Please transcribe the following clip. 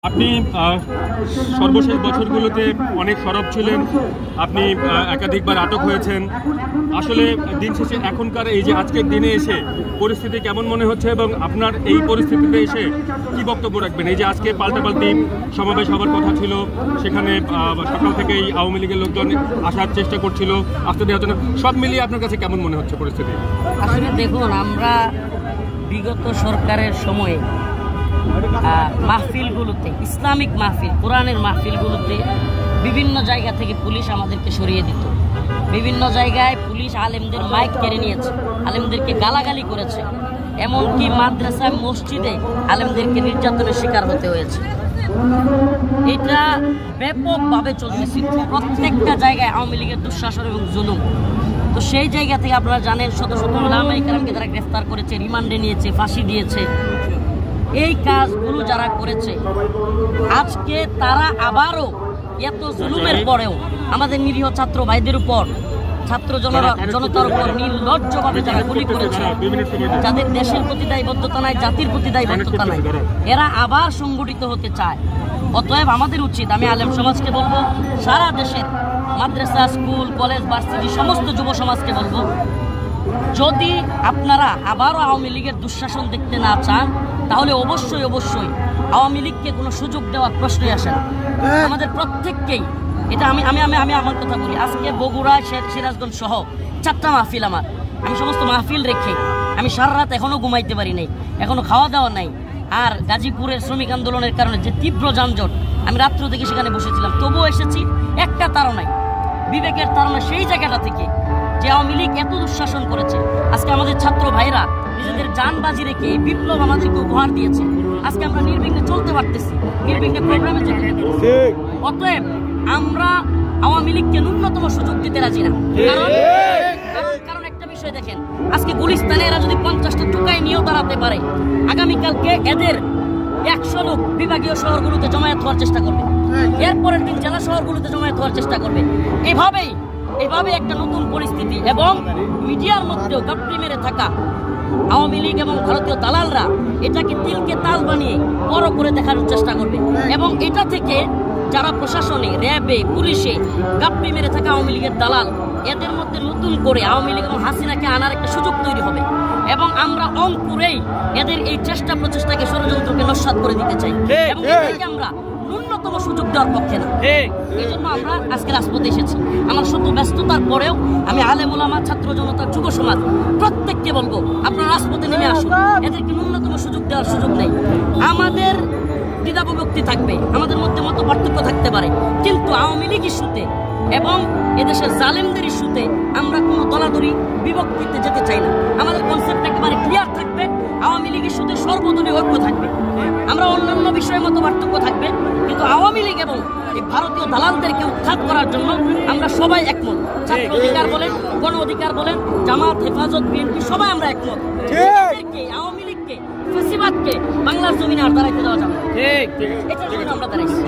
আপনি সর্বশেষ বছরগুলোতে অনেক সরব ছিলেন, আপনি একাধিকবার আটক হয়েছেন। আসলে দিন শেষে এখনকার এই যে আজকের দিনে এসে পরিস্থিতি কেমন মনে হচ্ছে এবং আপনার এই পরিস্থিতিতে এসে কি বক্তব্য রাখবেন? এই যে আজকে পাল্টাপাল্টি সমাবেশ হওয়ার কথা ছিল, সেখানে সকাল থেকেই আওয়ামী লীগের লোকজন আসার চেষ্টা করছিল, আসতে দেওয়া হচ্ছে না, সব মিলিয়ে আপনার কাছে কেমন মনে হচ্ছে পরিস্থিতি? আসলে দেখুন, আমরা বিগত সরকারের সময়ে মাহফিলগুলোতে, ইসলামিক মাহফিল, কোরআনের মাহফিলগুলোতে বিভিন্ন জায়গা থেকে পুলিশ আমাদেরকে সরিয়ে দিত। বিভিন্ন জায়গায় পুলিশ আলেমদের মাইক কেড়ে নিয়েছে, আলেমদেরকে গালাগালি করেছে, এমনকি মাদ্রাসায় মসজিদে আলেমদেরকে নির্যাতনের শিকার হতে হয়েছে। এটা ব্যাপকভাবে চলতেছিল প্রত্যেকটা জায়গায়, আওয়ামী লীগের দুঃশাসন এবং জুলুম। তো সেই জায়গা থেকে আপনারা জানেন, শত শত উলামায়ে কেরামকে তারা গ্রেফতার করেছে, রিমান্ডে নিয়েছে, ফাঁসি দিয়েছে। এই কাজগুলো যারা করেছে, আজকে তারা আবারও এত জুলুমের পরেও আমাদের নিরীহ ছাত্র ভাইদের উপর, ছাত্র জনতার উপর নির্লজ্জভাবে যারা গুলি করেছে, যাদের দেশের প্রতি দায়বদ্ধতা নাই, জাতির প্রতি দায়বদ্ধতা নাই, এরা আবার সংগঠিত হতে চায়। অতএব আমাদের উচিত, আমি আলেম সমাজকে বলবো, সারা দেশের মাদ্রাসা, স্কুল, কলেজ, ভার্সিটি সমস্ত যুব সমাজকে বলবো, যদি আপনারা আবারও আওয়ামী লীগের দুঃশাসন দেখতে না চান, তাহলে অবশ্যই অবশ্যই আওয়ামী লীগকে কোনো সুযোগ দেওয়ার প্রশ্নই আসে না। আমাদের প্রত্যেককেই এটা, আমি আমি আমি আমি আমার কথা বলি, আজকে বগুড়া, সিরাজগঞ্জ সহ 4টা মাহফিল আমার, আমি সমস্ত মাহফিল রেখে আমি সারা রাত এখনও ঘুমাইতে পারি নাই, এখনও খাওয়া দাওয়া নাই। আর গাজীপুরের শ্রমিক আন্দোলনের কারণে যে তীব্র যানজট, আমি রাত্র থেকে সেখানে বসেছিলাম, তবুও এসেছি। একটা তাড়নায়, বিবেকের তাড়না, সেই জায়গাটা থেকে যে আওয়ামী লীগ এত দুঃশাসন করেছে, আজকে আমাদের ছাত্র ভাইরা নিজেদের জান বাজি রেখে এই বিপ্লব আমাদেরকে উপহার দিয়েছে। আজকে আমরা নির্বিঘ্নে চলতে পারতেছি, নির্বিঘ্নে প্রোগ্রামে যেতে পারতেছি। অতএব আমরা আওয়ামী লীগকে ন্যূনতম সুযোগ দিতে রাজি না। কারণ একটা বিষয় দেখেন, আজকে গুলিস্তানে এরা যদি 50টা টোকায় নিয়েও দাঁড়াতে পারে, আগামীকালকে এদের 100 লোক বিভাগীয় শহরগুলোতে জমায়েত হওয়ার চেষ্টা করবে, এরপরের দিন জেলা শহরগুলোতে জমায়েত হওয়ার চেষ্টা করবে। এভাবে একটা নতুন পরিস্থিতি, এবং মিডিয়ার মধ্যেও গাপটি মেরে থাকা আওয়ামী লীগ এবং ভারতীয় দালালরা এটাকে তিলকে তাল বানিয়ে বড় করে দেখানোর চেষ্টা করবে। এবং এটা থেকে যারা প্রশাসনে, র্যাবে, পুলিশে গাপটি মেরে থাকা আওয়ামী লীগের দালাল, এদের মধ্যে নতুন করে আওয়ামী লীগ এবং হাসিনাকে আনার একটা সুযোগ তৈরি হবে। এবং আমরা অঙ্কুরেই এদের এই চেষ্টা প্রচেষ্টাকে, ষড়যন্ত্রকে নস্যাৎ করে দিতে চাই, এবং এদেরকে আমরা ন্যূনতম সুযোগ দেওয়ার পক্ষে না। এই জন্য আমরা আজকে রাজপথে এসেছি। আমার শত ব্যস্ততার পরেও আমি আলেম ওলামা, ছাত্র জনতা, যুব সমাজ প্রত্যেককে বলবো, আপনারা রাজপথে নেমে আসুন। এদেরকে ন্যূনতম সুযোগ দেওয়ার সুযোগ নেই। আমাদের দ্বিধাবিভক্তি থাকবে, আমাদের মধ্যে মত পার্থক্য থাকতে পারে, কিন্তু আওয়ামী লীগ ইস্যুতে এবং এদেশের জালেমদের ইস্যুতে আমরা কোনো দলাদলি বিভক্তিতে যেতে চাই না। আমাদের কনসেপ্ট একেবারে ক্লিয়ার থাকবে। আওয়ামী লীগ ইস্যুতে সর্বদলীয় ঐক্য থাকবে। আমরা অন্যান্য বিষয়ের মতো পার্থক্য থাকবে, কিন্তু আওয়ামী লীগ এবং এই ভারতীয় দালালদেরকে উৎখাত করার জন্য আমরা সবাই একমত। ছাত্র অধিকার বলেন, গণ অধিকার বলেন, জামাত, হেফাজত, বিএনপি সবাই আমরা একমত। আওয়ামী লীগকে, ফ্যাসিবাদকে বাংলার জমিনে আর দাঁড়াইতে দেওয়া যাবে। এটার জন্য আমরা দাঁড়াইছি।